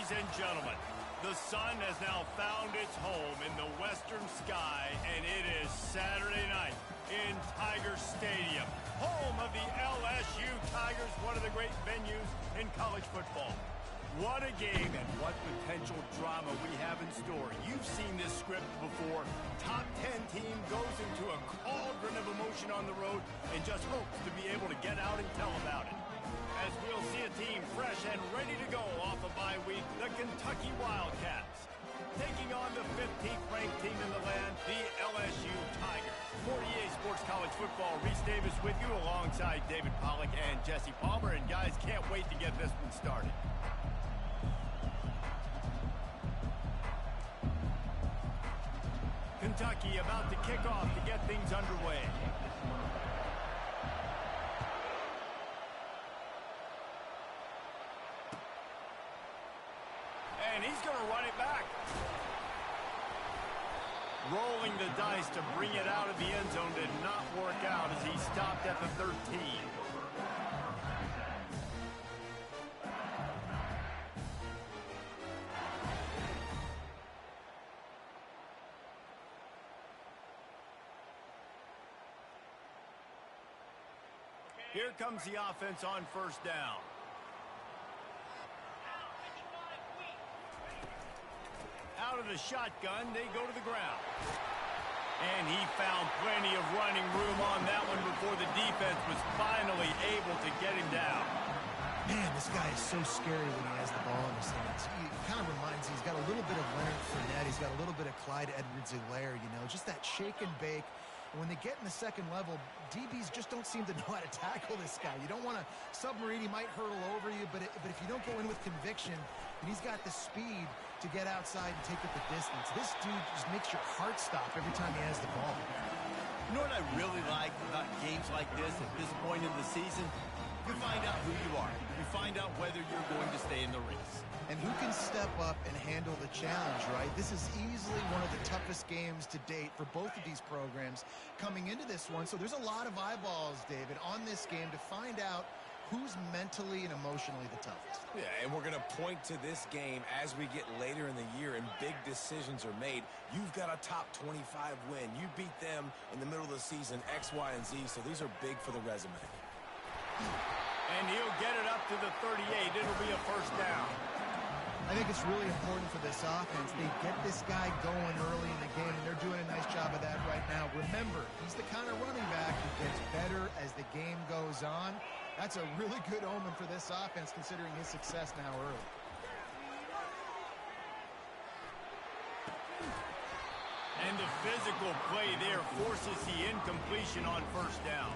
Ladies and gentlemen, the sun has now found its home in the western sky, and it is Saturday night in Tiger Stadium, home of the LSU Tigers, one of the great venues in college football. What a game and what potential drama we have in store. You've seen this script before. Top 10 team goes into a cauldron of emotion on the road and just hopes to be able to get out and tell about it. As we'll see a team fresh and ready to go off a bye week, the Kentucky Wildcats, taking on the 15th ranked team in the land, the LSU Tigers. For EA Sports College Football, Reese Davis with you alongside David Pollack and Jesse Palmer. And guys, can't wait to get this one started. Kentucky about to kick off to get things underway. And he's going to run it back. Rolling the dice to bring it out of the end zone did not work out as he stopped at the 13. Here comes the offense on first down. Out of the shotgun, they go to the ground. And he found plenty of running room on that one before the defense was finally able to get him down. Man, this guy is so scary when he has the ball in his hands. He kind of reminds me, he's got a little bit of Leonard Fournette. He's got a little bit of Clyde Edwards-Helaire, you know, just that shake and bake. And when they get in the second level, DBs just don't seem to know how to tackle this guy. You don't want to submarine. He might hurtle over you, but if you don't go in with conviction, and he's got the speed to get outside and take up the distance, this dude just makes your heart stop every time he has the ball. You know what I really like about games like this at this point in the season? You find out who you are. You find out whether you're going to stay in the race. And who can step up and handle the challenge, right? This is easily one of the toughest games to date for both of these programs coming into this one. So there's a lot of eyeballs, David, on this game to find out who's mentally and emotionally the toughest. Yeah, and we're going to point to this game as we get later in the year and big decisions are made. You've got a top 25 win. You beat them in the middle of the season, X, Y, and Z, so these are big for the resume. And he'll get it up to the 38. It'll be a first down. I think it's really important for this offense. They get this guy going early in the game, and they're doing a nice job of that right now. Remember, he's the kind of running back who gets better as the game goes on. That's a really good omen for this offense, considering his success now early. And the physical play there forces the incompletion on first down.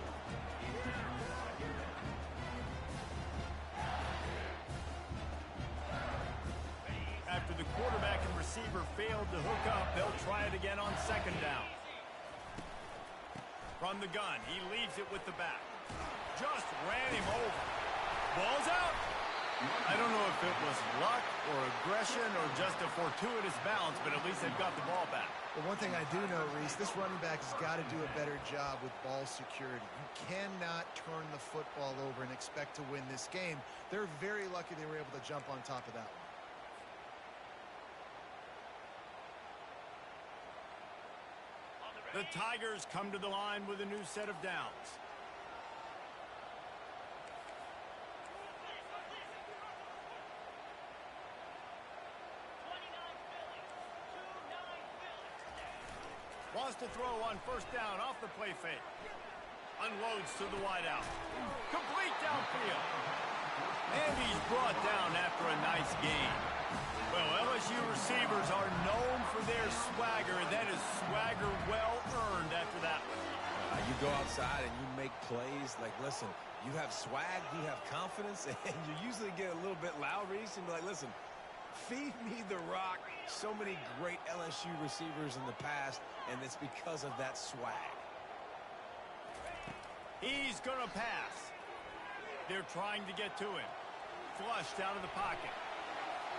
After the quarterback and receiver failed to hook up, they'll try it again on second down. From the gun, he leaves it with the back. Just ran him over. Ball's out. I don't know if it was luck or aggression or just a fortuitous bounce, but at least they've got the ball back. But one thing I do know, Reese, this running back has got to do a better job with ball security. You cannot turn the football over and expect to win this game. They're very lucky they were able to jump on top of that one. The Tigers come to the line with a new set of downs. Wants to throw on first down off the play fake. Unloads to the wideout. Complete downfield. And he's brought down after a nice gain. Well, LSU receivers are known for their swagger. That is swagger well earned after that one. You go outside and you make plays. Like, listen, you have swag, you have confidence, and you usually get a little bit loud, Reese, and be like, listen, feed me the rock. So many great LSU receivers in the past, and it's because of that swag. He's going to pass. They're trying to get to him. Flushed out of the pocket.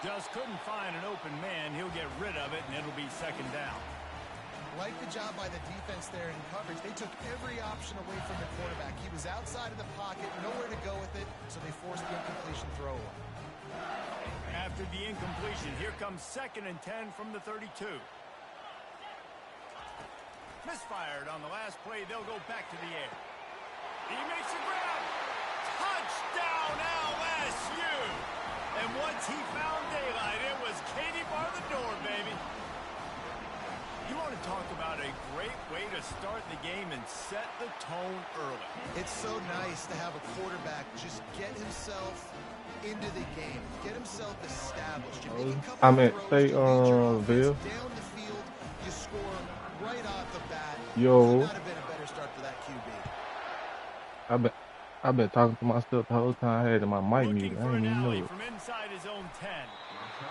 Just couldn't find an open man. He'll get rid of it, and it'll be second down. Like the job by the defense there in coverage. They took every option away from the quarterback. He was outside of the pocket, nowhere to go with it, so they forced the incompletion throw away. After the incompletion, here comes 2nd and 10 from the 32. Misfired on the last play. They'll go back to the air. He makes a grab. Touchdown, LSU. And once he found daylight, it was Katie bar the door, baby. You want to talk about a great way to start the game and set the tone early. It's so nice to have a quarterback just get himself into the game, get himself established. You make a couple I'm at throws state to lead your offense Bill. down the field, you score right off the bat. Yo. Could not have been a better start for that QB. I've been talking to myself the whole time. I had my mic Looking muted. for I an didn't even know alley it. from inside his own 10.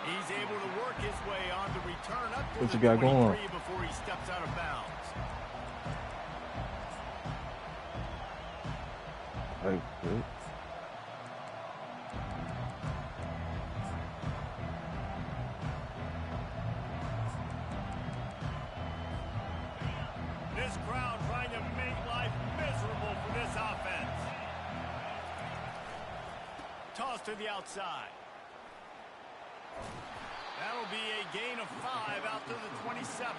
He's able to work his way on the return up to What the you got 23 going? before he steps out of bounds. Like, good. This crowd trying to make life miserable for this offense. Toss to the outside. That'll be a gain of 5 out to the 27.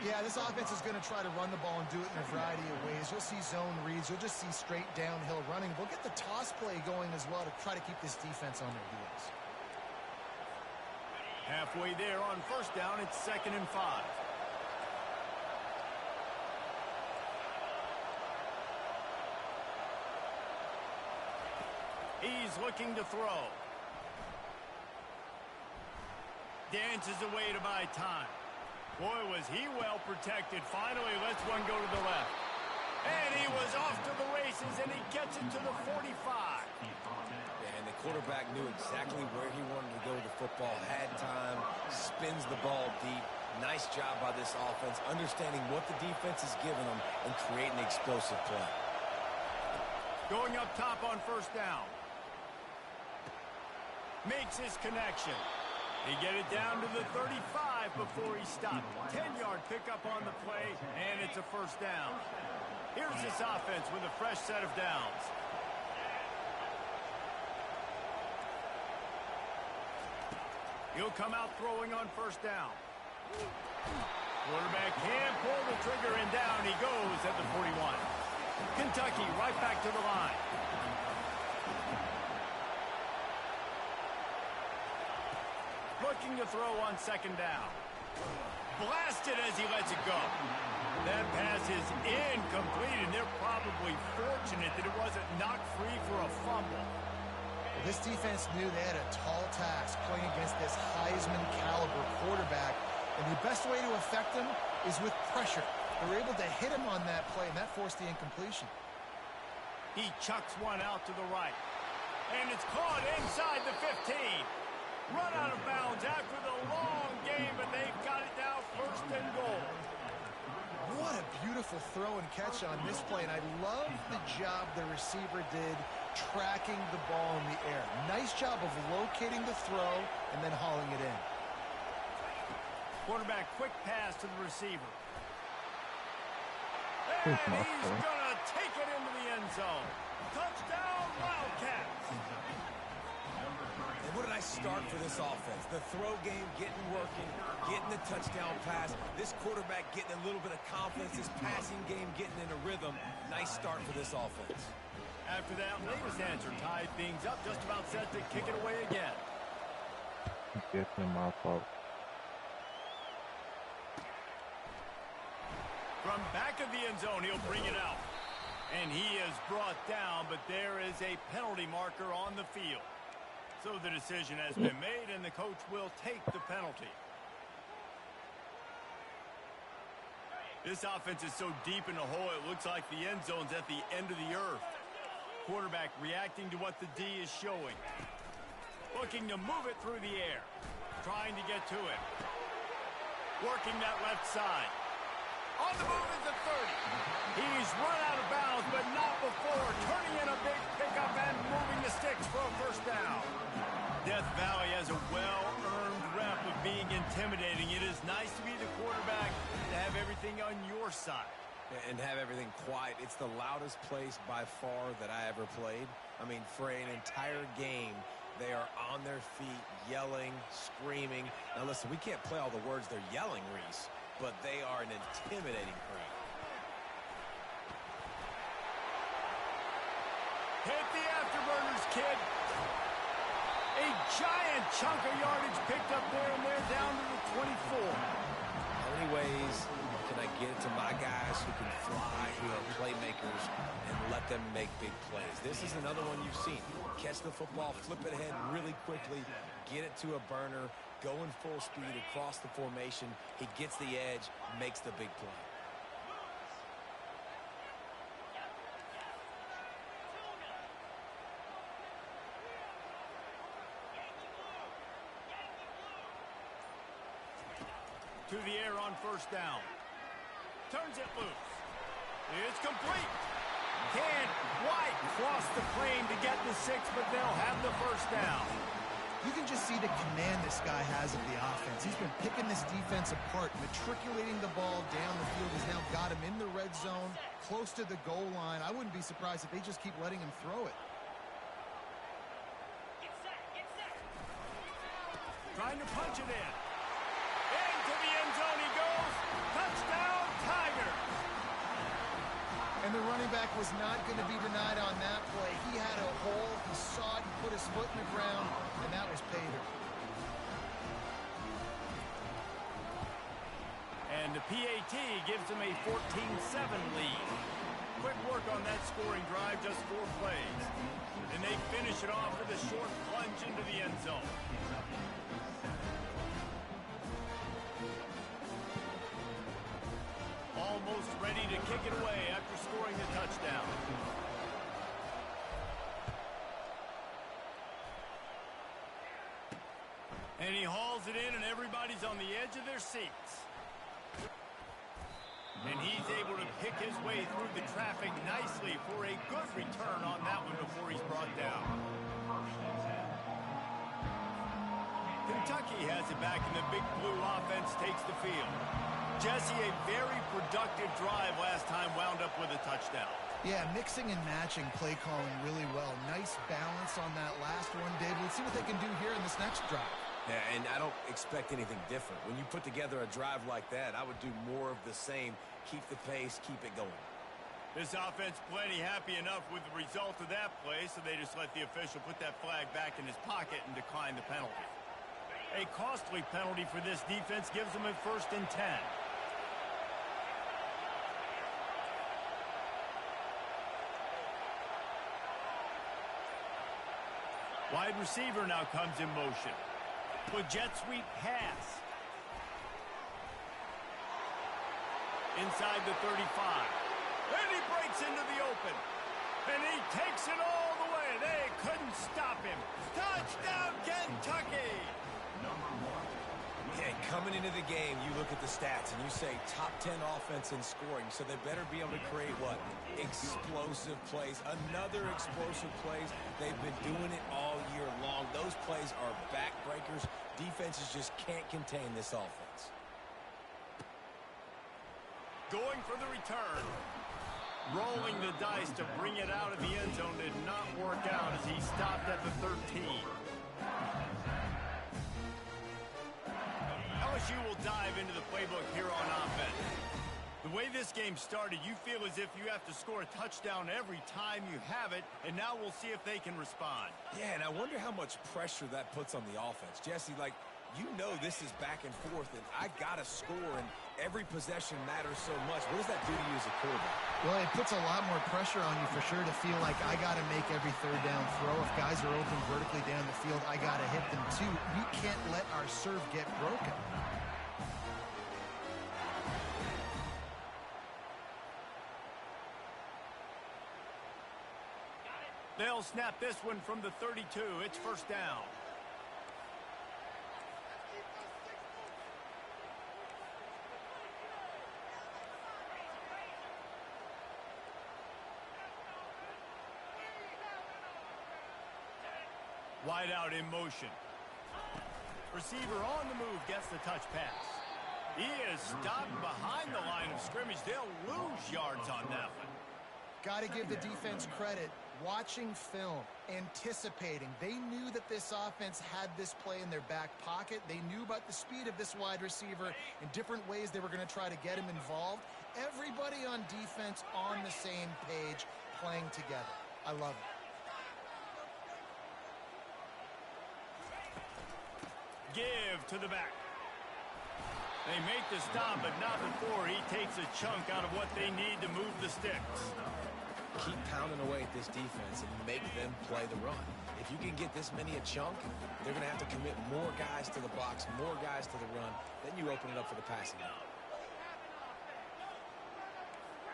Yeah, this offense is going to try to run the ball and do it in a variety of ways. You'll see zone reads. You'll just see straight downhill running. They'll get the toss play going as well to try to keep this defense on their heels. Halfway there on 1st down, it's 2nd and 5. He's looking to throw. Dances away to buy time. Boy, was he well protected. Finally lets one go to the left. And he was off to the races, and he gets it to the 45. And the quarterback knew exactly where he wanted to go with the football, had time, spins the ball deep. Nice job by this offense, understanding what the defense is giving them and creating explosive play. Going up top on 1st down. Makes his connection. He get it down to the 35 before he stopped. 10-yard pickup on the play, and it's a 1st down. Here's this offense with a fresh set of downs. He'll come out throwing on 1st down. Quarterback can pull the trigger, and down he goes at the 41. Kentucky right back to the line. Looking to throw on 2nd down. Blasted as he lets it go. That pass is incomplete, and they're probably fortunate that it wasn't knocked free for a fumble. This defense knew they had a tall task playing against this Heisman caliber quarterback, and the best way to affect him is with pressure. They were able to hit him on that play, and that forced the incompletion. He chucks one out to the right, and it's caught inside the 15. Run out of bounds after the long game, but they've got it now 1st and goal. What a beautiful throw and catch on this play, and I love the job the receiver did tracking the ball in the air. Nice job of locating the throw and then hauling it in. Quarterback quick pass to the receiver. And he's going to take it into the end zone. Touchdown, Wildcats. And what a nice start for this offense. The throw game getting working, getting the touchdown pass. This quarterback getting a little bit of confidence. This passing game getting in a rhythm. Nice start for this offense. After that latest answer tied things up, just about set to kick it away again. Definitely my fault. From back of the end zone, he'll bring it out. And he is brought down, but there is a penalty marker on the field. So the decision has been made, and the coach will take the penalty. This offense is so deep in the hole, it looks like the end zone's at the end of the earth. Quarterback reacting to what the D is showing. Looking to move it through the air. Trying to get to it. Working that left side. On the move is the 30. He's run out of bounds, but not before. Turning in a big pickup and moving the sticks for a 1st down. Death Valley has a well-earned rep of being intimidating. It is nice to be the quarterback and have everything on your side. And have everything quiet. It's the loudest place by far that I ever played. I mean, for an entire game, They are on their feet, yelling, screaming. Now, listen, we can't play all the words they're yelling, Reese, but they are an intimidating crowd. Hit the afterburners, kid. A giant chunk of yardage picked up there, and they're down to the 24. How many ways can I get it to my guys who can fly, who are playmakers, and let them make big plays? This is another one you've seen. Catch the football, flip it ahead really quickly, get it to a burner, go in full speed across the formation. He gets the edge, makes the big play. To the air on first down. Turns it loose. It's complete. Can't quite cross the plane to get the 6, but they'll have the first down. You can just see the command this guy has of the offense. He's been picking this defense apart, matriculating the ball down the field. He's now got him in the red zone, close to the goal line. I wouldn't be surprised if they just keep letting him throw it. Trying to punch it in. Into the end zone he goes. Touchdown, Tigers. And the running back was not going to be denied on that play. He had a hole. He saw it. He put his foot in the ground, and that was pay dirt. And the PAT gives them a 14-7 lead. Quick work on that scoring drive, just 4 plays. And they finish it off with a short plunge into the end zone. Almost ready to kick it away after scoring the touchdown. And he hauls it in, and everybody's on the edge of their seats. And he's able to pick his way through the traffic nicely for a good return on that one before he's brought down. Kentucky has it back, and the Big Blue offense takes the field. Jesse, a very productive drive last time wound up with a touchdown. Yeah, mixing and matching play calling really well. Nice balance on that last one, David. Let's see what they can do here in this next drive. Yeah, and I don't expect anything different. When you put together a drive like that, I would do more of the same. Keep the pace, keep it going. This offense plenty happy enough with the result of that play, so they just let the official put that flag back in his pocket and decline the penalty. A costly penalty for this defense gives them a 1st and 10. Wide receiver now comes in motion. With jet sweep pass. Inside the 35. And he breaks into the open. And he takes it all the way. They couldn't stop him. Touchdown, Kentucky! Yeah, coming into the game, you look at the stats and you say top 10 offense in scoring, so they better be able to create what? Explosive plays. Another explosive plays. They've been doing it all year long. Those plays are backbreakers. Defenses just can't contain this offense. Going for the return. Rolling the dice to bring it out of the end zone did not work out as he stopped at the 13. LSU will dive into the playbook here on offense. The way this game started, you feel as if you have to score a touchdown every time you have it, and now we'll see if they can respond. Yeah, and I wonder how much pressure that puts on the offense. Jesse, like, you know this is back and forth, and I got to score, and every possession matters so much. What does that do to you as a quarterback? Well, it puts a lot more pressure on you for sure to feel like I got to make every 3rd down throw. If guys are open vertically down the field, I got to hit them too. We can't let our serve get broken. They'll snap this one from the 32. It's 1st down. Wide out in motion. Receiver on the move gets the touch pass. He is stopped behind the line of scrimmage. They'll lose yards on that one. Got to give the defense credit. watching film, anticipating. They knew that this offense had this play in their back pocket. They knew about the speed of this wide receiver and different ways they were going to try to get him involved. Everybody on defense on the same page, playing together. I love it. Give to the back. They make the stop, but not before he takes a chunk out of what they need to move the sticks. Keep pounding away at this defense and make them play the run. If you can get this many a chunk, they're going to have to commit more guys to the box, more guys to the run. Then you open it up for the passing game.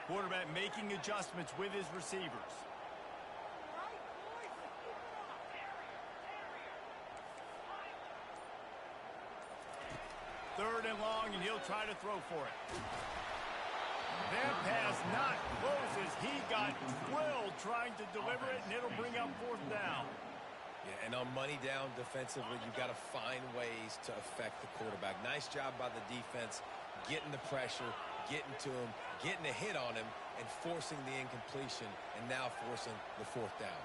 Quarterback making adjustments with his receivers. Third and long, and he'll try to throw for it. That pass not close as he got drilled trying to deliver it, and it'll bring up fourth down. Yeah, and on money down defensively, you've got to find ways to affect the quarterback. Nice job by the defense, getting the pressure, getting to him, getting a hit on him, and forcing the incompletion, and now forcing the fourth down.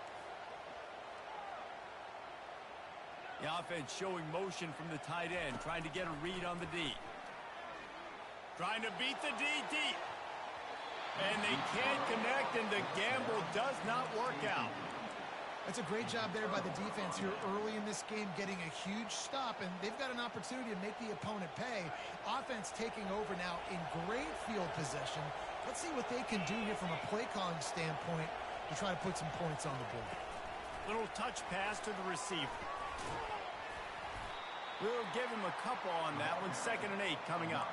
The offense showing motion from the tight end, trying to get a read on the D. Trying to beat the D deep. And they can't connect, and the gamble does not work out. That's a great job there by the defense here early in this game, getting a huge stop, and they've got an opportunity to make the opponent pay. Offense taking over now in great field possession. Let's see what they can do here from a play calling standpoint to try to put some points on the board. Little touch pass to the receiver. We'll give him a couple on that one. 2nd and 8 coming up.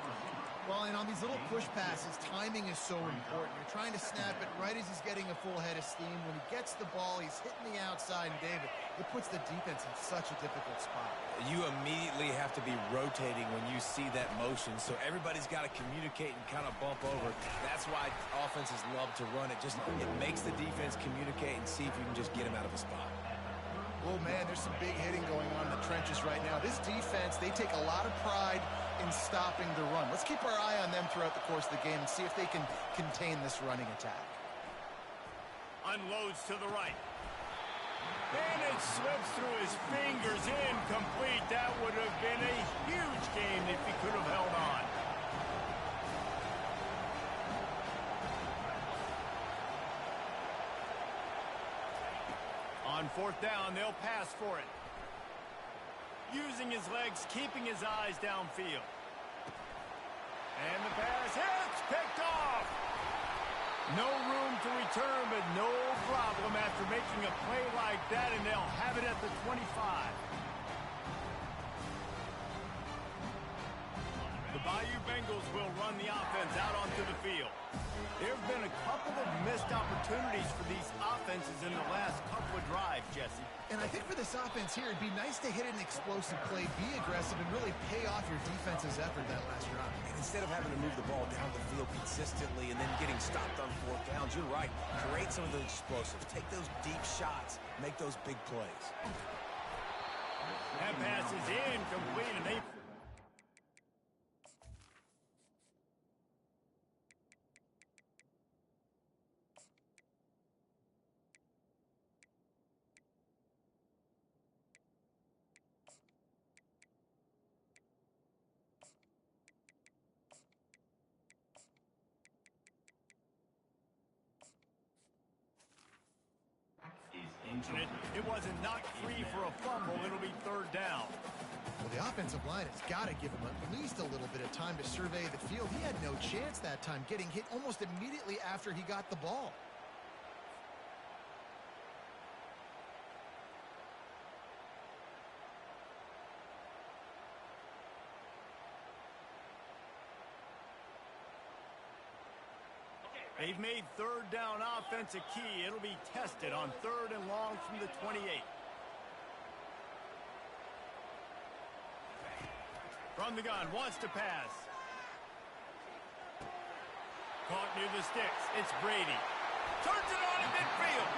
Well, and on these little push passes, timing is so important. You're trying to snap it right as he's getting a full head of steam. When he gets the ball, he's hitting the outside, and David, it puts the defense in such a difficult spot. You immediately have to be rotating when you see that motion, so everybody's got to communicate and kind of bump over. That's why offenses love to run it. It makes the defense communicate and see if you can just get him out of a spot. Oh, man, there's some big hitting going on in the trenches right now. This defense, they take a lot of pride in stopping the run. Let's keep our eye on them throughout the course of the game and see if they can contain this running attack. Unloads to the right. And it slips through his fingers, incomplete. That would have been a huge game if he could have held on. On 4th down, they'll pass for it. Using his legs, keeping his eyes downfield. And the pass hits, picked off. No room to return, but no problem after making a play like that, and they'll have it at the 25. The Bayou Bengals will run the offense out onto the field. There have been a couple of missed opportunities for these offenses in the last couple of drives, Jesse. And I think for this offense here, it'd be nice to hit an explosive play, be aggressive, and really pay off your defense's effort that last drive. And instead of having to move the ball down the field consistently and then getting stopped on 4th downs, you're right. Create some of those explosives. Take those deep shots. Make those big plays. That pass is incomplete, and they... It wasn't knocked free for a fumble. It'll be 3rd down. Well, the offensive line has got to give him at least a little bit of time to survey the field. He had no chance that time, getting hit almost immediately after he got the ball. They've made 3rd down offense a key. It'll be tested on 3rd and long from the 28. From the gun, wants to pass. Caught near the sticks. It's Brady. Turns it on in midfield.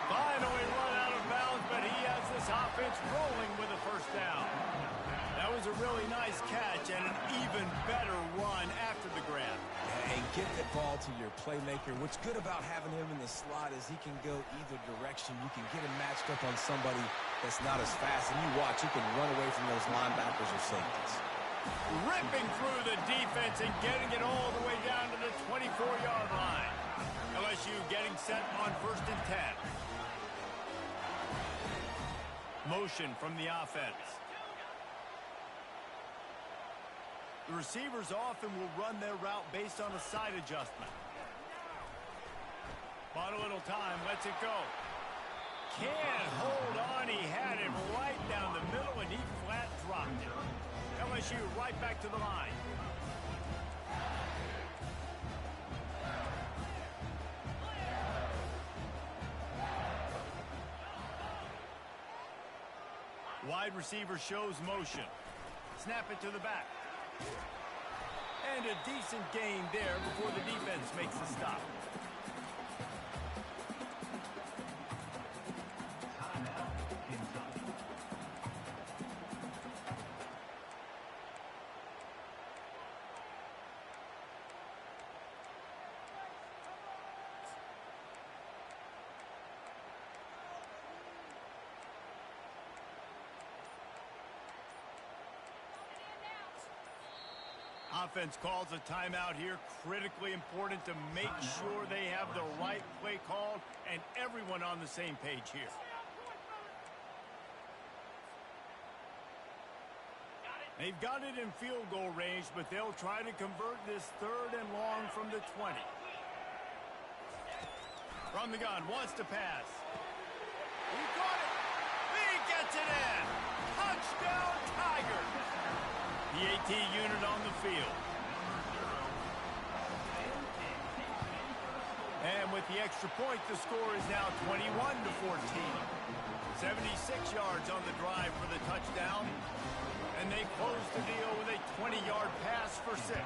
Finally run out of bounds, but he has this offense rolling with a 1st down. That was a really nice catch and an even better run after the grab. And get that ball to your playmaker. What's good about having him in the slot is he can go either direction. You can get him matched up on somebody that's not as fast. And you watch, he can run away from those linebackers or safeties. Ripping through the defense and getting it all the way down to the 24-yard line. LSU getting set on 1st and 10. Motion from the offense. The receivers often will run their route based on a side adjustment. Bought a little time, lets it go. Can't hold on, he had it right down the middle and he flat dropped it. LSU right back to the line. Wide receiver shows motion. Snap it to the back. And a decent gain there before the defense makes the stop. Offense calls a timeout here. Critically important to make sure they have the right play called and everyone on the same page here. They've got it in field goal range, but they'll try to convert this 3rd and long from the 20. From the gun, wants to pass. He got it. He gets it in. Touchdown, Tigers. The AT unit on the field. And with the extra point, the score is now 21-14. 76 yards on the drive for the touchdown. And they close the deal with a 20-yard pass for 6.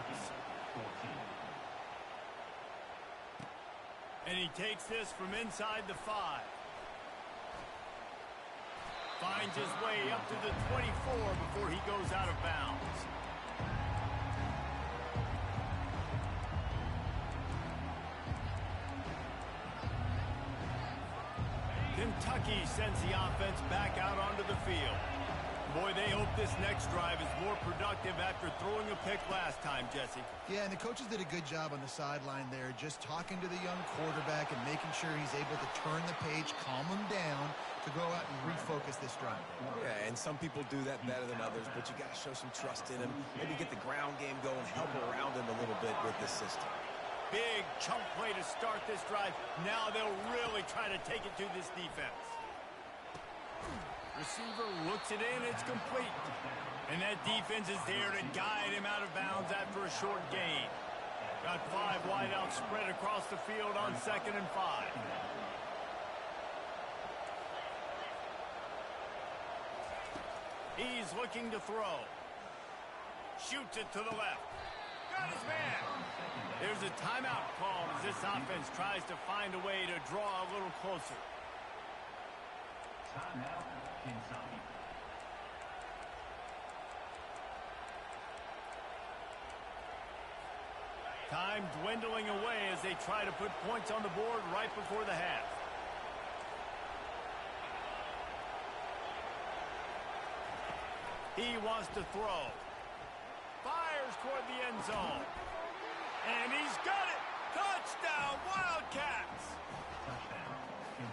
And he takes this from inside the 5. Finds his way up to the 24 before he goes out of bounds. Kentucky sends the offense back out onto the field. Boy, they hope this next drive is more productive after throwing a pick last time, Jesse. Yeah, and the coaches did a good job on the sideline there, just talking to the young quarterback and making sure he's able to turn the page, calm him down, to go out and refocus this drive. Yeah, and some people do that better than others, but you got to show some trust in him. Maybe get the ground game going, help around him a little bit with this system. Big chunk play to start this drive. Now they'll really try to take it to this defense. Receiver looks it in, it's complete. And that defense is there to guide him out of bounds after a short gain. Got 5 wideouts spread across the field on 2nd and 5. He's looking to throw. Shoots it to the left. Got his man. There's a timeout call as this offense tries to find a way to draw a little closer. Timeout, Kentucky. Time dwindling away as they try to put points on the board right before the half. He wants to throw. Fires toward the end zone. And he's got it! Touchdown, Wildcats!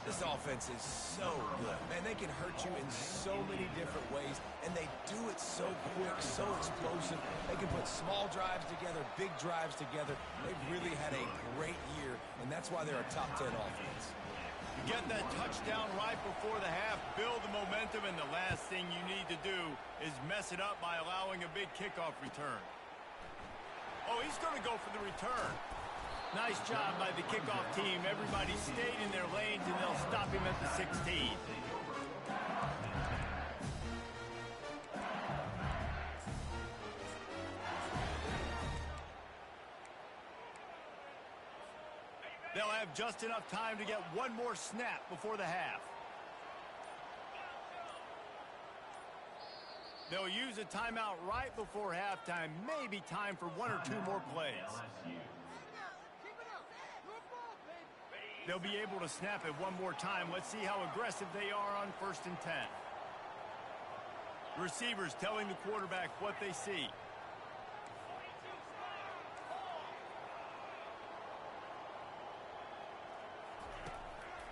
This offense is so good. Man, they can hurt you in so many different ways, and they do it so quick, so explosive. They can put small drives together, big drives together. They've really had a great year, and that's why they're a top 10 offense. You get that touchdown right before the half, build the momentum, and the last thing you need to do is mess it up by allowing a big kickoff return. Oh, he's going to go for the return. Nice job by the kickoff team. Everybody stayed in their lanes, and they'll stop him at the 16. They'll have just enough time to get one more snap before the half. They'll use a timeout right before halftime. Maybe time for one or two more plays. They'll be able to snap it one more time. Let's see how aggressive they are on 1st and 10. Receivers telling the quarterback what they see.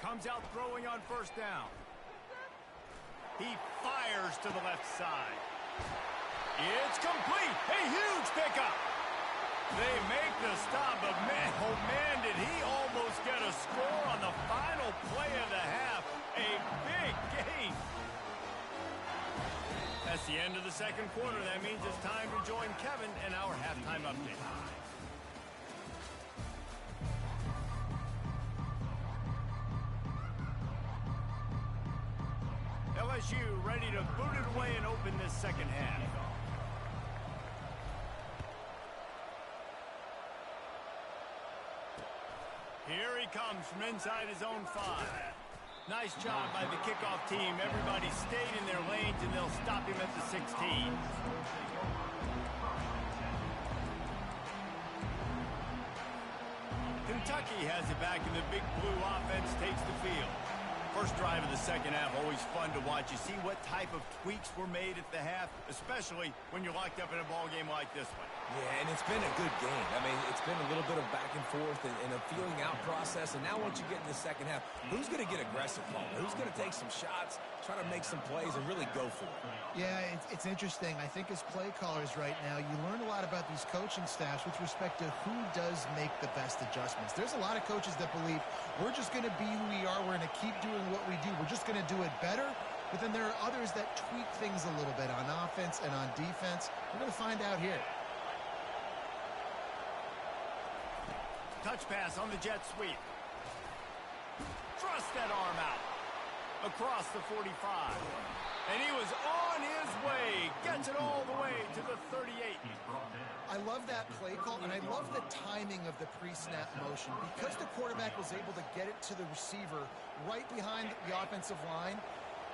Comes out throwing on 1st down. He fires to the left side. It's complete. A huge pickup. They make the stop, but man, oh man, did he almost get a score on the final play of the half. A big gain. That's the end of the 2nd quarter. That means it's time to join Kevin and our halftime update. LSU ready to boot it away and open this 2nd half. Here he comes from inside his own 5. Nice job by the kickoff team. Everybody stayed in their lanes, and they'll stop him at the 16. Kentucky has it back, and the Big Blue offense takes the field. First drive of the 2nd half, always fun to watch. You see what type of tweaks were made at the half, especially when you're locked up in a ball game like this one. Yeah, and it's been a good game. I mean, it's been a little bit of back and forth and a feeling out process. And now once you get in the 2nd half, who's going to get aggressive, Paul? Who's going to take some shots, try to make some plays, and really go for it? Yeah, it's interesting. I think as play callers right now, you learn a lot about these coaching staffs with respect to who does make the best adjustments. There's a lot of coaches that believe we're just going to be who we are. We're going to keep doing what we do. We're just going to do it better. But then there are others that tweak things a little bit on offense and on defense. We're going to find out here. Touch pass on the jet sweep. Thrust that arm out. Across the 45. And he was on his way. Gets it all the way to the 38. I love that play call, and I love the timing of the pre-snap motion. Because the quarterback was able to get it to the receiver right behind the offensive line,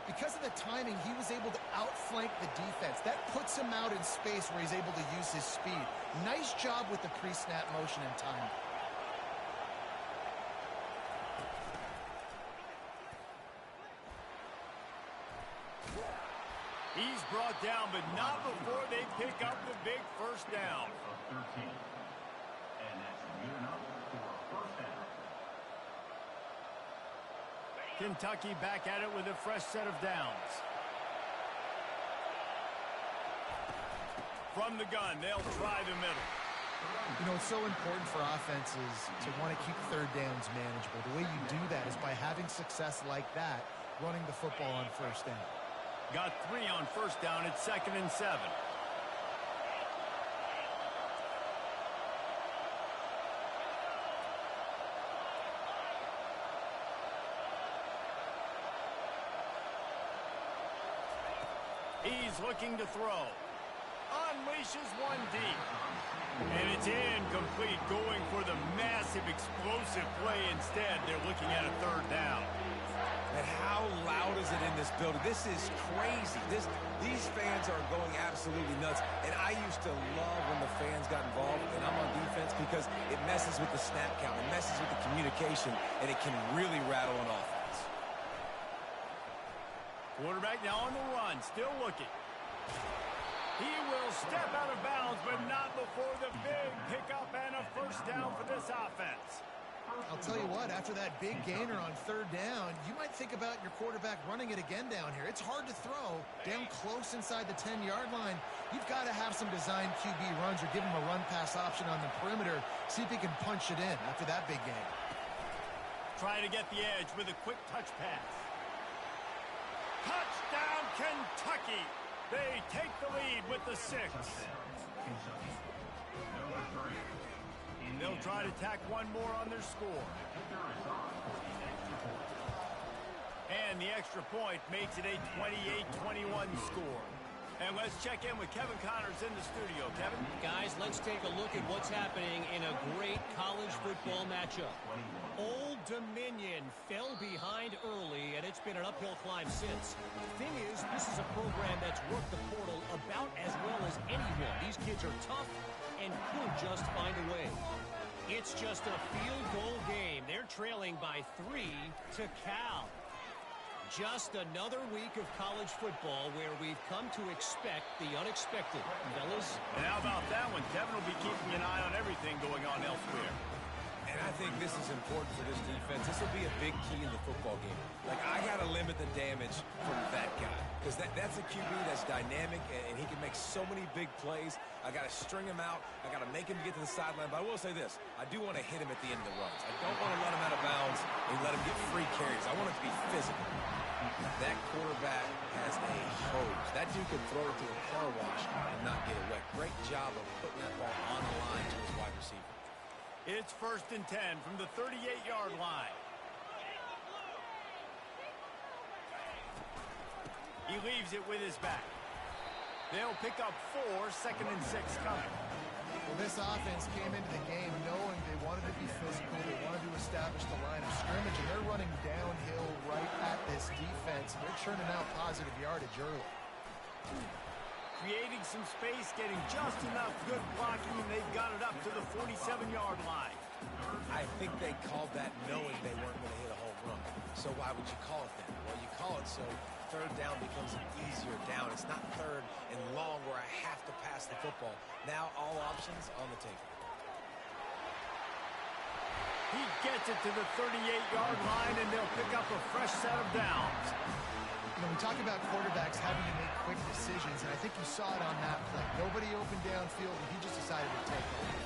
because of the timing, he was able to outflank the defense. That puts him out in space where he's able to use his speed. Nice job with the pre-snap motion and timing. He's brought down, but not before they pick up the big 1st down. Kentucky back at it with a fresh set of downs. From the gun, they'll try the middle. You know, it's so important for offenses to want to keep 3rd downs manageable. The way you do that is by having success like that, running the football on 1st down. Got 3 on 1st down. It's 2nd and 7. He's looking to throw. Unleashes one deep. And it's incomplete, going for the massive explosive play instead. They're looking at a 3rd down. And how loud is it in this building? This is crazy. These fans are going absolutely nuts. And I used to love when the fans got involved, and I'm on defense, because it messes with the snap count. It messes with the communication, and it can really rattle an offense. Quarterback now on the run, still looking. He will step out of bounds, but not before the big pickup and a 1st down for this offense. I'll tell you what, after that big gainer on 3rd down, you might think about your quarterback running it again down here. It's hard to throw down close inside the 10-yard line. You've got to have some designed QB runs or give him a run-pass option on the perimeter. See if he can punch it in after that big gain. Try to get the edge with a quick touch pass. Touchdown, Kentucky! They take the lead with the 6. They'll try to tack one more on their score. And the extra point makes it a 28-21 score. And let's check in with Kevin Connors in the studio. Kevin? Guys, let's take a look at what's happening in a great college football matchup. Old Dominion fell behind early, and it's been an uphill climb since. The thing is, this is a program that's worked the portal about as well as anyone. These kids are tough and could just find a way. It's just a field goal game. They're trailing by 3 to Cal. Just another week of college football where we've come to expect the unexpected. Fellas? And how about that one? Kevin will be keeping an eye on everything going on elsewhere. And I think this is important for this defense. This will be a big key in the football game. Like, I got to limit the damage from that guy. Because that's a QB that's dynamic, and he can make so many big plays. I got to string him out. I got to make him get to the sideline. But I will say this. I do want to hit him at the end of the runs. I don't want to let him out of bounds and let him get free carries. I want it to be physical. That quarterback has a hose. That dude can throw it to a car wash and not get it wet. Great job of putting that ball on the line to his wide receiver. It's 1st and 10 from the 38-yard line. He leaves it with his back. They'll pick up 4, 2nd and 6 coming. Well, this offense came into the game knowing they wanted to be physical, they wanted to establish the line of scrimmage, and they're running downhill right at this defense, and they're churning out positive yardage early. Creating some space, getting just enough good blocking, and they've got it up to the 47-yard line. I think they called that knowing they weren't going to hit a home run. So why would you call it that? Well, you call it so third down becomes an easier down. It's not third and long where I have to pass the football. Now all options on the table. He gets it to the 38-yard line, and they'll pick up a fresh set of downs. You know, we talk about quarterbacks having to make quick decisions, and I think you saw it on that play. Nobody opened downfield, and he just decided to take off.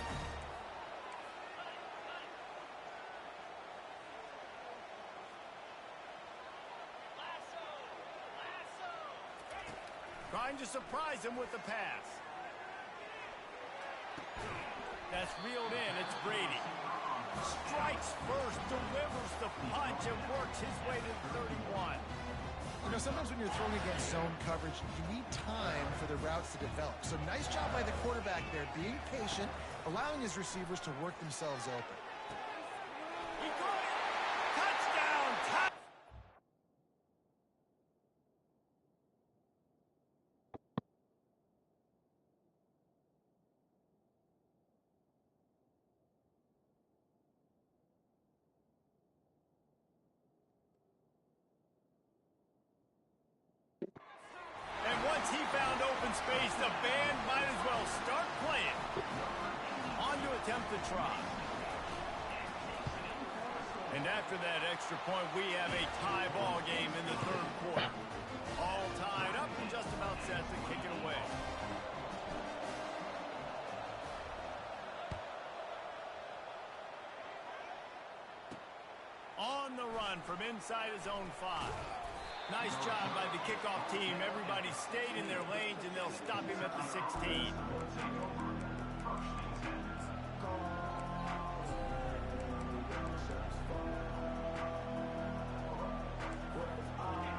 Trying to surprise him with the pass. That's reeled in. It's Brady. Strikes first, delivers the punch, and works his way to the 31. You know, sometimes when you're throwing against zone coverage, you need time for the routes to develop. So nice job by the quarterback there, being patient, allowing his receivers to work themselves open. He got it! Touchdown! And once he found open space, the band might as well start playing. On to attempt the try. And after that extra point, we have a tie ball game in the 3rd quarter. All tied up and just about set to kick it away. On the run from inside his own 5. Nice job by the kickoff team. Everybody stayed in their lanes, and they'll stop him at the 16.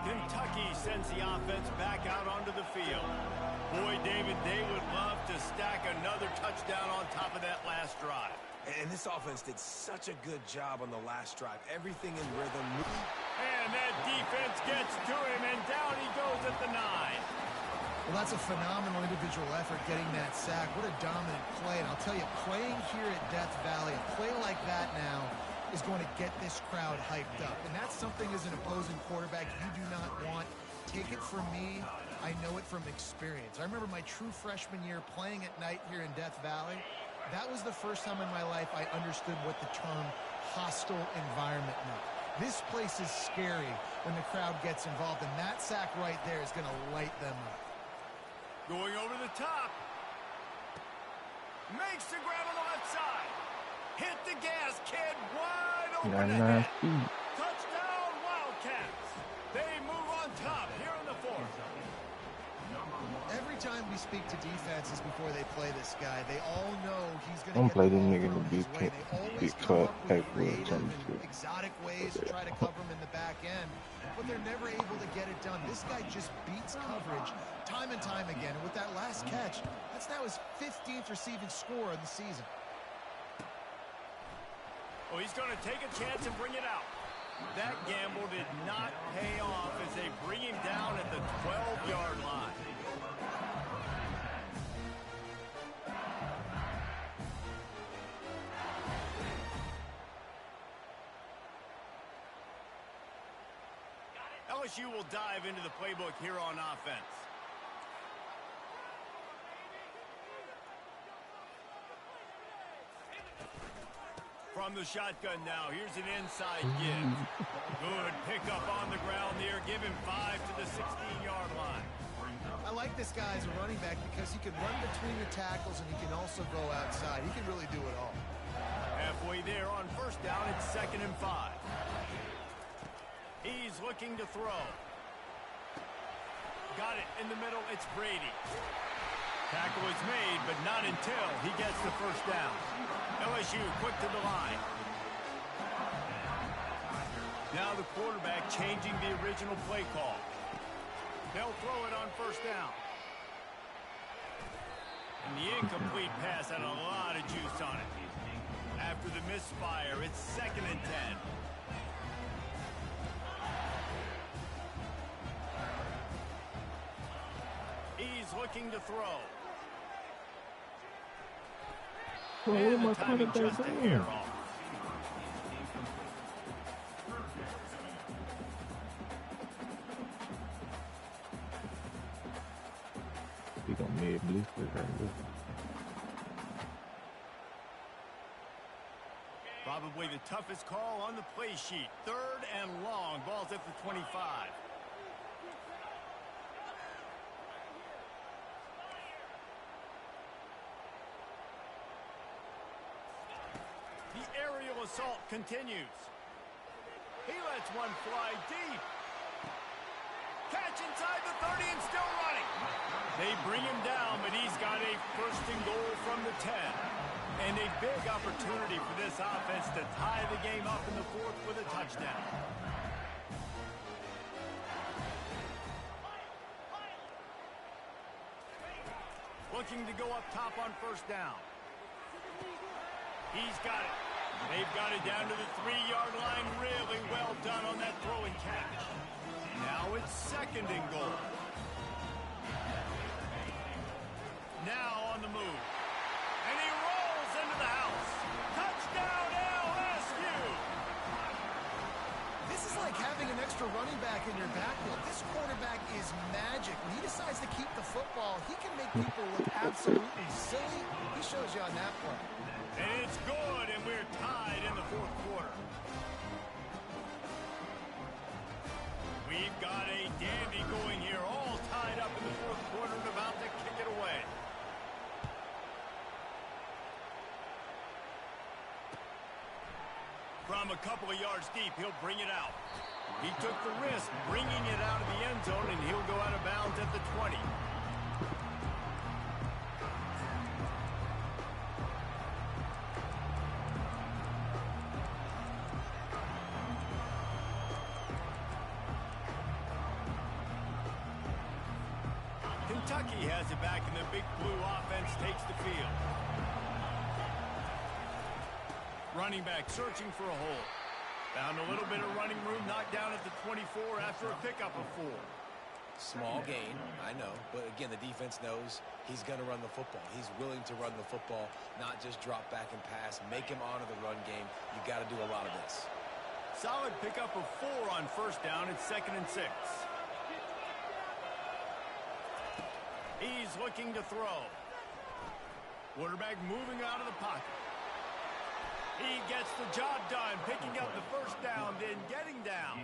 Kentucky sends the offense back out onto the field. Boy, David, they would love to stack another touchdown on top of that last drive. And this offense did such a good job on the last drive. Everything in rhythm. And that defense gets to him, and down he goes at the 9. Well, that's a phenomenal individual effort getting that sack. What a dominant play. And I'll tell you, playing here at Death Valley, a play like that now is going to get this crowd hyped up. And that's something as an opposing quarterback you do not want. Take it from me. I know it from experience. I remember my true freshman year playing at night here in Death Valley. That was the first time in my life I understood what the term hostile environment meant. This place is scary when the crowd gets involved, and that sack right there is going to light them up. Going over the top. Makes the grab on the left side. Hit the gas, kid. Wide open ahead. Touchdown, Wildcats. They move on top here in the 4th. Every time we speak to defenses before they play this guy. They all know he's going I'm to get play the this ball nigga in thrown the his way. big They always big come cut up with Packwood creative and championship. exotic ways to try to cover him in the back end, but they're never able to get it done. This guy just beats coverage time and time again. And with that last catch, that's now his 15th receiving score of the season. Oh, he's going to take a chance and bring it out. That gamble did not pay off as they bring him down at the 12-yard line. LSU will dive into the playbook here on offense. From the shotgun now, here's an inside give. Good pickup on the ground there. Give him 5 to the 16-yard line. I like this guy as a running back because he can run between the tackles and he can also go outside. He can really do it all. Halfway there on first down, it's 2nd and 5. He's looking to throw. Got it in the middle. It's Brady. Tackle is made, but not until he gets the first down. LSU quick to the line. Now the quarterback changing the original play call. They'll throw it on first down. And the incomplete pass had a lot of juice on it. After the misfire, it's 2nd and 10. He's looking to throw. Bro, what And am the I timing talking just a about? hair off. He gonna mid blister right there. Probably the toughest call on the play sheet. 3rd and long. Ball's at the 25. The aerial assault continues. He lets one fly deep. Catch inside the 30 and still running. They bring him down, but he's got a 1st and goal from the 10. And a big opportunity for this offense to tie the game up in the 4th with a touchdown. Looking to go up top on first down. He's got it. They've got it down to the 3-yard line. Really well done on that throw and catch. Now it's 2nd and goal. Now on the move. And he rolls into the house. Touchdown LSU! This is like having an extra running back in your backfield. This quarterback is magic. When he decides to keep the football, he can make people look absolutely silly. He shows you on that play. And it's good, and we're tied in the 4th quarter. We've got a dandy going here, all tied up in the 4th quarter and about to kick it away. From a couple of yards deep, he'll bring it out. He took the risk bringing it out of the end zone, and he'll go out of bounds at the 20. Kentucky has it back, and the Big Blue offense takes the field. Running back searching for a hole. Found a little bit of running room, knocked down at the 24 after a pickup of 4. Small gain, I know, but again, the defense knows he's going to run the football. He's willing to run the football, not just drop back and pass, make him honor the run game. You got to do a lot of this. Solid pickup of 4 on first down. It's 2nd and 6. He's looking to throw. Quarterback moving out of the pocket. He gets the job done, picking up the first down, then getting down.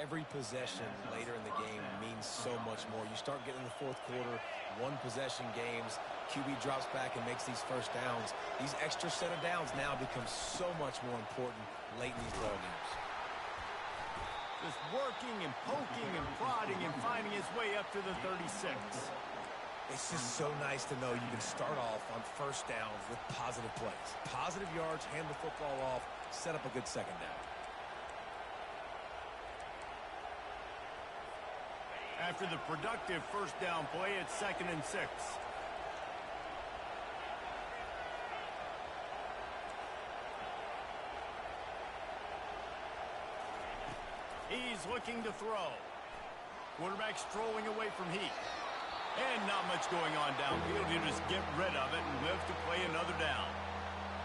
Every possession later in the game means so much more. You start getting the 4th quarter, 1-possession games, QB drops back and makes these first downs. These extra set of downs now become so much more important late in these ball games. Just working and poking and prodding and finding his way up to the 36. It's just so nice to know you can start off on first downs with positive plays. Positive yards, hand the football off, set up a good second down. After the productive first down play, it's 2nd and 6. He's looking to throw. Quarterback strolling away from heat. And not much going on downfield. You just get rid of it and live to play another down.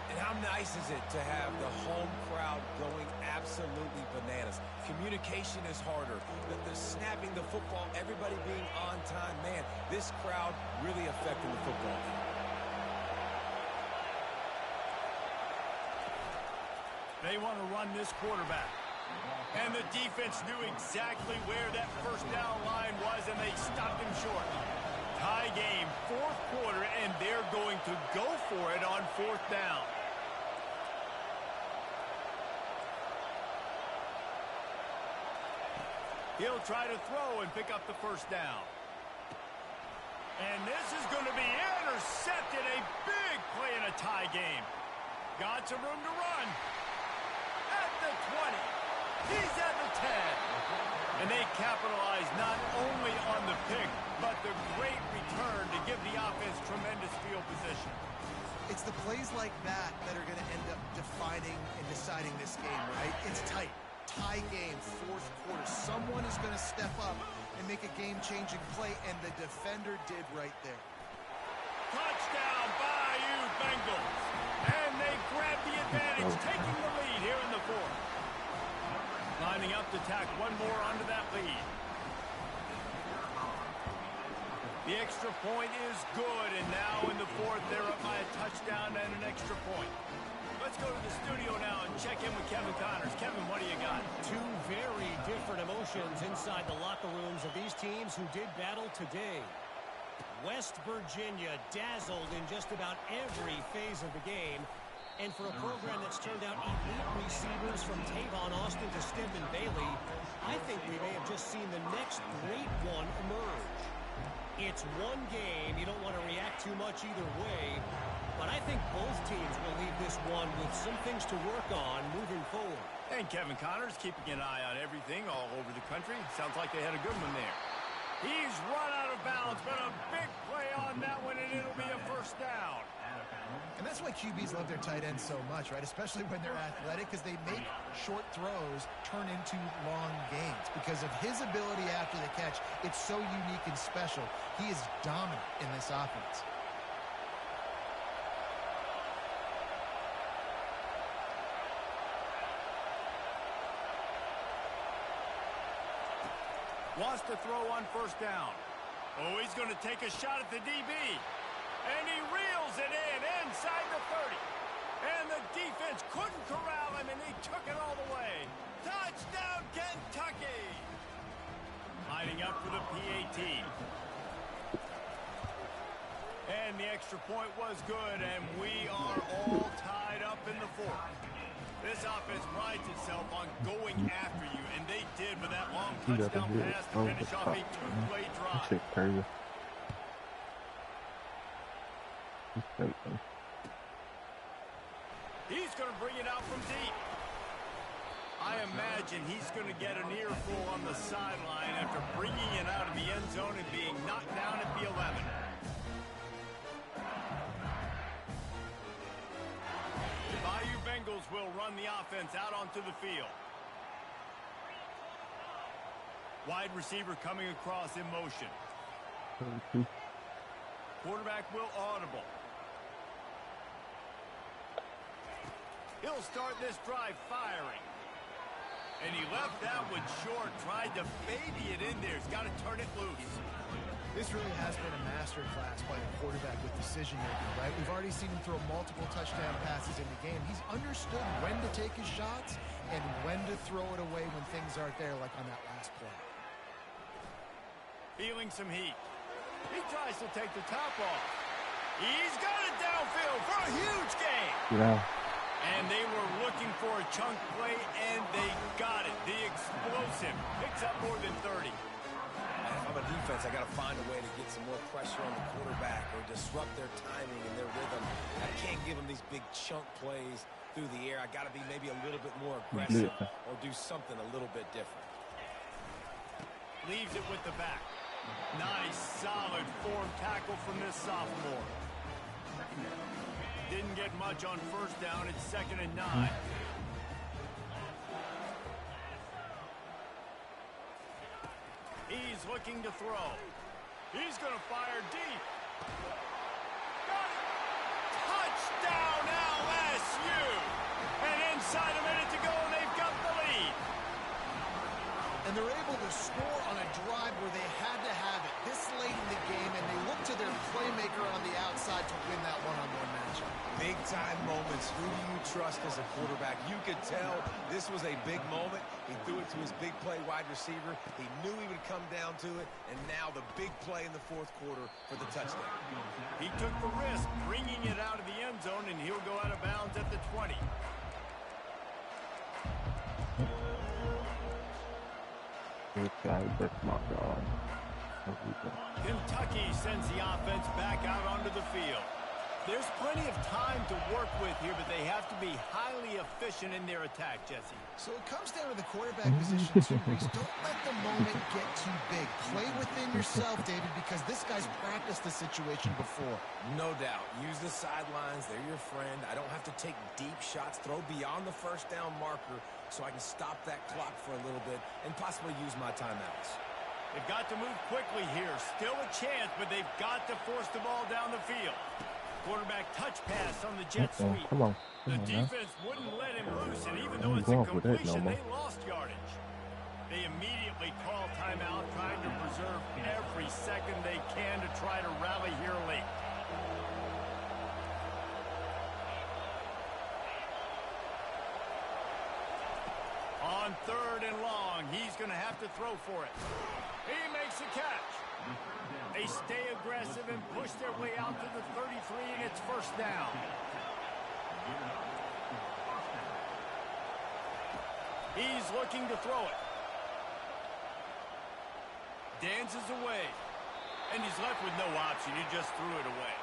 And how nice is it to have the home crowd going absolutely bananas? Communication is harder. The snapping the football, everybody being on time. Man, this crowd really affecting the football game. They want to run this quarterback. And the defense knew exactly where that first down line was, and they stopped him short. Tie game, 4th quarter, and they're going to go for it on 4th down. He'll try to throw and pick up the first down. And this is going to be intercepted. A big play in a tie game. Got some room to run. At the 20. He's at the 10. And they capitalize not only on the pick, but the great return to give the offense tremendous field position. It's the plays like that that are going to end up defining and deciding this game, right? It's tight. Tie game, 4th quarter. Someone is going to step up and make a game-changing play, and the defender did right there. Touchdown, Bayou Bengals. And they grab the advantage, taking the lead here in the 4th. Lining up to tack one more onto that lead. The extra point is good, and now in the 4th, they're up by a touchdown and an extra point. Let's go to the studio now and check in with Kevin Connors. Kevin, what do you got? Two very different emotions inside the locker rooms of these teams who did battle today. West Virginia dazzled in just about every phase of the game. And for a program that's turned out elite receivers from Tavon Austin to Stedman Bailey, I think we may have just seen the next great one emerge. It's one game. You don't want to react too much either way. But I think both teams will leave this one with some things to work on moving forward. And Kevin Connors keeping an eye on everything all over the country. Sounds like they had a good one there. He's run out of bounds, but a big play on that one, and it'll be a first down. And that's why QBs love their tight ends so much, right? Especially when they're athletic, because they make short throws turn into long gains. Because of his ability after the catch, it's so unique and special. He is dominant in this offense. Wants to throw on first down. Oh, he's going to take a shot at the DB. And he reels it in inside the 30. And the defense couldn't corral him, and he took it all the way. Touchdown, Kentucky! Lining up for the PAT. And the extra point was good, and we are all tied up in the 4th. This offense prides itself on going after you, and they did with that long touchdown pass to finish off a 2-play drive. He's going to bring it out from deep. I imagine he's going to get an earful on the sideline after bringing it out of the end zone and being knocked down at the 11. The Bayou Bengals will run the offense out onto the field. Wide receiver coming across in motion. Quarterback will audible. He'll start this drive firing. And he left that one short, tried to baby it in there. He's got to turn it loose. This really has been a masterclass by the quarterback with decision-making, right? We've already seen him throw multiple touchdown passes in the game. He's understood when to take his shots and when to throw it away when things aren't there, like on that last play. Feeling some heat. He tries to take the top off. He's got it downfield for a huge gain. Yeah. And they were looking for a chunk play, and they got it. The explosive picks up more than 30. If I'm a my defense, I got to find a way to get some more pressure on the quarterback or disrupt their timing and their rhythm. I can't give them these big chunk plays through the air. I got to be maybe a little bit more aggressive or do something a little bit different. Leaves it with the back. Nice, solid form tackle from this sophomore. Didn't get much on first down. It's 2nd and 9. He's looking to throw. He's going to fire deep. Got it. Touchdown, LSU. And inside a minute to go, and they've got the lead. And they're able to score on a drive where they had to have it this late in the game, and they look to their playmaker on the outside to win that one-on-one matchup. Big-time moments. Who do you trust as a quarterback? You could tell this was a big moment. He threw it to his big play wide receiver. He knew he would come down to it, and now the big play in the fourth quarter for the touchdown. He took the risk, bringing it out of the end zone, and he'll go out of bounds at the 20. Kentucky sends the offense back out onto the field. There's plenty of time to work with here, but they have to be highly efficient in their attack, Jesse. So it comes down to the quarterback position, too, Reese. Don't let the moment get too big. Play within yourself, David, because this guy's practiced the situation before. No doubt. Use the sidelines. They're your friend. I don't have to take deep shots. Throw beyond the first down marker so I can stop that clock for a little bit and possibly use my timeouts. They've got to move quickly here. Still a chance, but they've got to force the ball down the field. Quarterback touch pass on the jet sweep. The defense wouldn't let him loose, and even though it's a completion, they lost yardage. They immediately call timeout, trying to preserve every second they can to try to rally here late. On 3rd and long, he's going to have to throw for it. He makes the catch. They stay aggressive and push their way out to the 33, and it's 1st down. He's looking to throw it. Dances away. And he's left with no option. He just threw it away.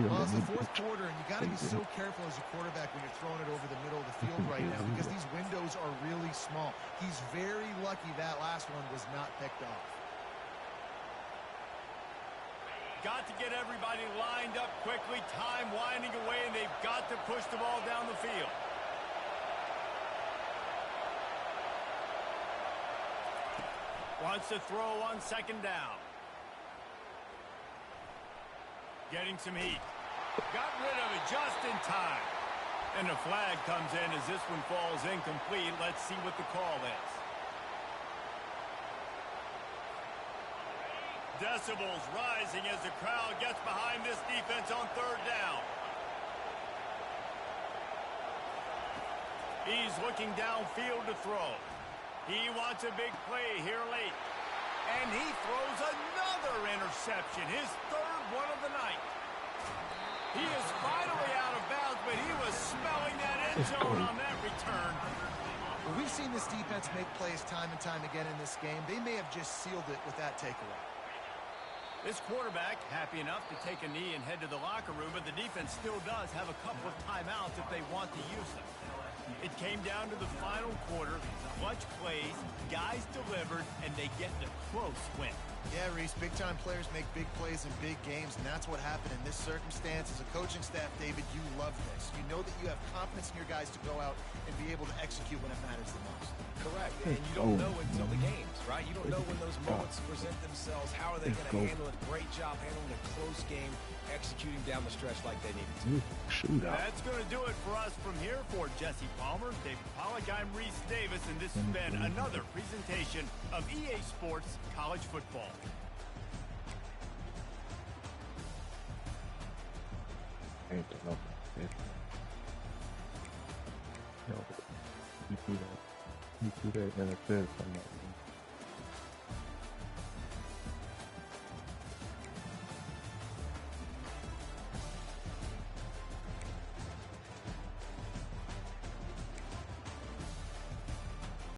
Well, it's the 4th quarter, and you got to be so careful as a quarterback when you're throwing it over the middle of the field right now because these windows are really small. He's very lucky that last one was not picked off. Got to get everybody lined up quickly. Time winding away, and they've got to push the ball down the field. Wants to throw on 2nd down. Getting some heat. Got rid of it just in time. And a flag comes in as this one falls incomplete. Let's see what the call is. Decibels rising as the crowd gets behind this defense on 3rd down. He's looking downfield to throw. He wants a big play here late. And he throws another interception, his 3rd one of the night. He is finally out of bounds, but he was smelling that end zone on that return. Well, we've seen this defense make plays time and time again in this game. They may have just sealed it with that takeaway. This quarterback happy enough to take a knee and head to the locker room, but the defense still does have a couple of timeouts if they want to use them. It came down to the final quarter, clutch plays, guys delivered, and they get the close win. Yeah, Reese, big-time players make big plays in big games, and that's what happened in this circumstance. As a coaching staff, David, you love this. You know that you have confidence in your guys to go out and be able to execute when it matters the most. Correct, and you don't know until the games, right? You don't know when those moments present themselves. How are they going to handle it? Great job handling a close game, executing down the stretch like they needed to. That's going to do it for us from here. For Jesse Palmer, David Pollack, I'm Reese Davis, and this has been another presentation of EA Sports College Football. You see that NFL,